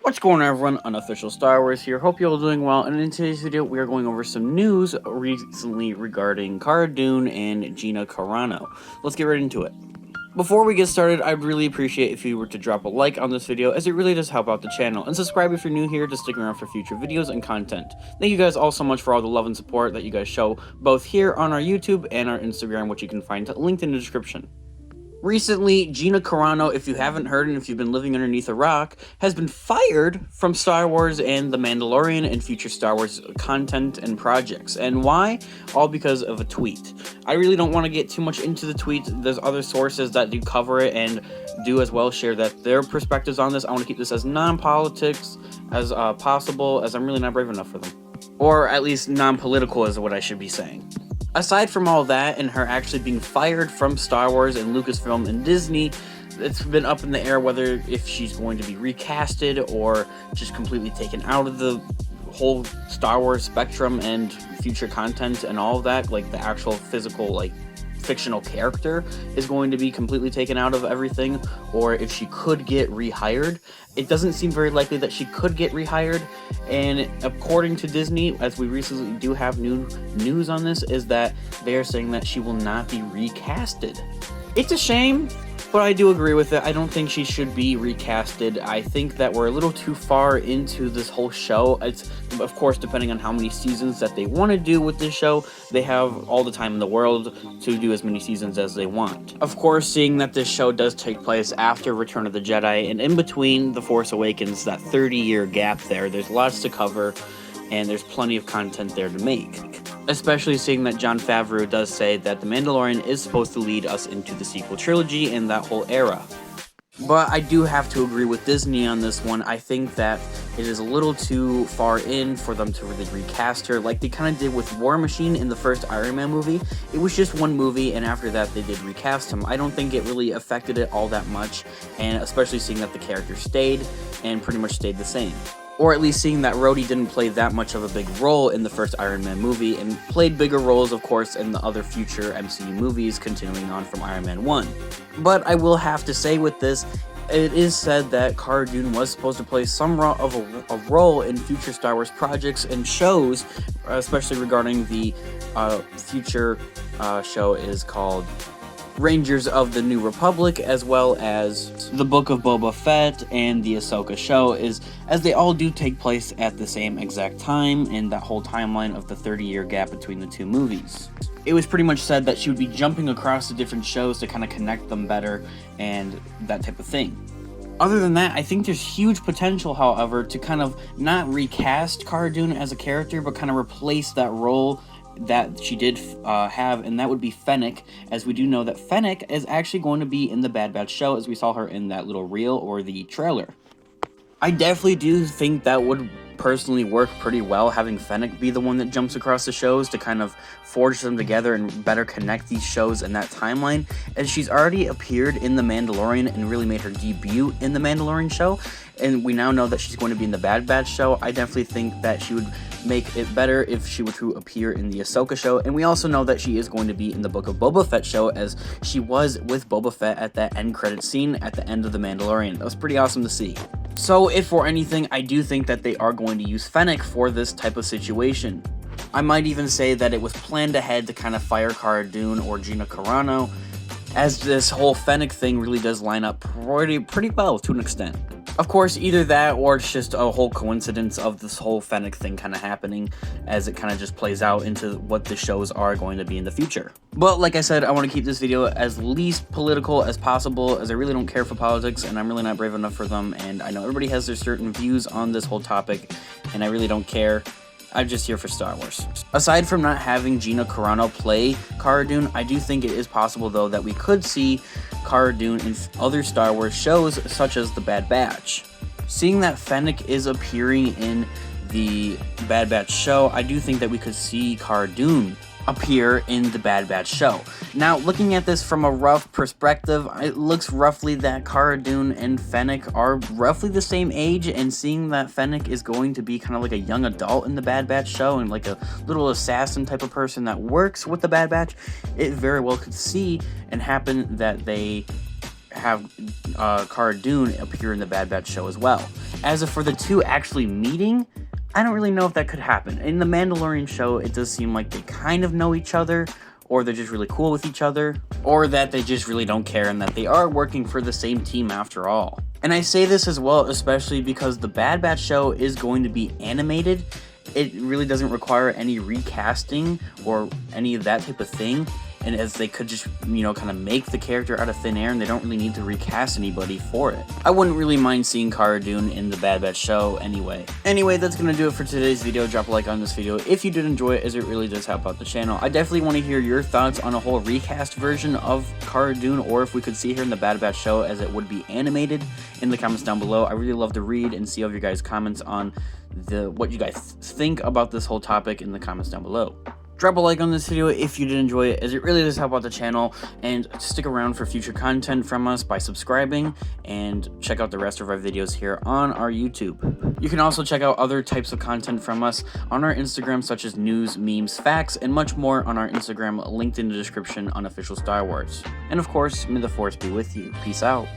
What's going on, everyone? Unofficial Star Wars here. Hope you're all doing well. And in today's video, we are going over some news recently regarding Cara Dune and Gina Carano. Let's get right into it. Before we get started, I'd really appreciate if you were to drop a like on this video, as it really does help out the channel, and subscribe if you're new here to stick around for future videos and content. Thank you guys all so much for all the love and support that you guys show, both here on our YouTube and our Instagram, which you can find linked in the description. Recently, Gina Carano, if you haven't heard and if you've been living underneath a rock, has been fired from Star Wars and The Mandalorian and future Star Wars content and projects. And why? All because of a tweet. I really don't want to get too much into the tweet. There's other sources that do cover it and do as well share their perspectives on this. I want to keep this as non-politics as possible, as I'm really not brave enough for them. Or at least non-political is what I should be saying. Aside from all that, and her actually being fired from Star Wars and Lucasfilm and Disney, it's been up in the air whether if she's going to be recasted or just completely taken out of the whole Star Wars spectrum and future content and all of that, like the actual physical, fictional character is going to be completely taken out of everything, or if she could get rehired. It doesn't seem very likely that she could get rehired, and according to Disney, as we recently do have new news on this, is that they are saying that she will not be recasted. It's a shame, but I do agree with it. I don't think she should be recasted. I think that we're a little too far into this whole show. It's, of course, depending on how many seasons that they want to do with this show, they have all the time in the world to do as many seasons as they want. Of course, seeing that this show does take place after Return of the Jedi and in between The Force Awakens, that 30-year gap there's lots to cover, and there's plenty of content there to make. Especially seeing that Jon Favreau does say that The Mandalorian is supposed to lead us into the sequel trilogy and that whole era. But I do have to agree with Disney on this one. I think that it is a little too far in for them to really recast her, like they kind of did with War Machine in the first Iron Man movie. It was just one movie, and after that they did recast him. I don't think it really affected it all that much, and especially seeing that the character stayed and pretty much stayed the same. Or at least seeing that Rhodey didn't play that much of a big role in the first Iron Man movie, and played bigger roles, of course, in the other future MCU movies, continuing on from Iron Man 1. But I will have to say with this, it is said that Cara Dune was supposed to play some of a role in future Star Wars projects and shows, especially regarding the future show is called Rangers of the New Republic, as well as the Book of Boba Fett and the Ahsoka show, as they all do take place at the same exact time in that whole timeline of the 30-year gap between the two movies. It was pretty much said that she would be jumping across the different shows to kind of connect them better and that type of thing. Other than that, I think there's huge potential, however, to kind of not recast Cara Dune as a character, but kind of replace that role that she did have, and that would be Fennec, as we do know that Fennec is actually going to be in the Bad Batch show, as we saw her in that little reel or the trailer. I definitely do think that would personally work pretty well, having Fennec be the one that jumps across the shows to kind of forge them together and better connect these shows in that timeline, as she's already appeared in The Mandalorian and really made her debut in The Mandalorian show, and we now know that she's going to be in the Bad Batch show. I definitely think that she would make it better if she were to appear in the Ahsoka show, and we also know that she is going to be in the Book of Boba Fett show, as she was with Boba Fett at that end credit scene at the end of The Mandalorian. That was pretty awesome to see. So if for anything, I do think that they are going to use Fennec for this type of situation. I might even say that it was planned ahead to kind of fire Cara Dune or Gina Carano, as this whole Fennec thing really does line up pretty well to an extent. Of course, either that or it's just a whole coincidence of this whole Fennec thing kind of happening, as it kind of just plays out into what the shows are going to be in the future. But like I said, I want to keep this video as least political as possible, as I really don't care for politics and I'm really not brave enough for them, and I know everybody has their certain views on this whole topic, and I really don't care. I'm just here for Star Wars. Aside from not having Gina Carano play Cara Dune, I do think it is possible, though, that we could see Cara Dune in other Star Wars shows, such as The Bad Batch. Seeing that Fennec is appearing in the Bad Batch show, I do think that we could see Cara Dune appear in the Bad Batch show. Now, looking at this from a rough perspective, it looks roughly that Cara Dune and Fennec are roughly the same age, and seeing that Fennec is going to be kind of like a young adult in the Bad Batch show and like a little assassin type of person that works with the Bad Batch, it very well could see and happen that they have Cara Dune appear in the Bad Batch show as well. As for the two actually meeting, I don't really know if that could happen. In the Mandalorian show, it does seem like they kind of know each other, or they're just really cool with each other, or that they just really don't care and that they are working for the same team after all. And I say this as well, especially because the Bad Batch show is going to be animated. It really doesn't require any recasting or any of that type of thing. And as they could just, kind of make the character out of thin air, and they don't really need to recast anybody for it. I wouldn't really mind seeing Cara Dune in the Bad Batch show anyway. Anyway, that's going to do it for today's video. Drop a like on this video if you did enjoy it, as it really does help out the channel. I definitely want to hear your thoughts on a whole recast version of Cara Dune, or if we could see her in the Bad Batch show as it would be animated, in the comments down below. I really love to read and see all of your guys' comments on what you guys think about this whole topic in the comments down below. Drop a like on this video if you did enjoy it, as it really does help out the channel, and stick around for future content from us by subscribing, and check out the rest of our videos here on our YouTube. You can also check out other types of content from us on our Instagram, such as news, memes, facts, and much more on our Instagram, linked in the description on Official Star Wars. And of course, may the Force be with you. Peace out.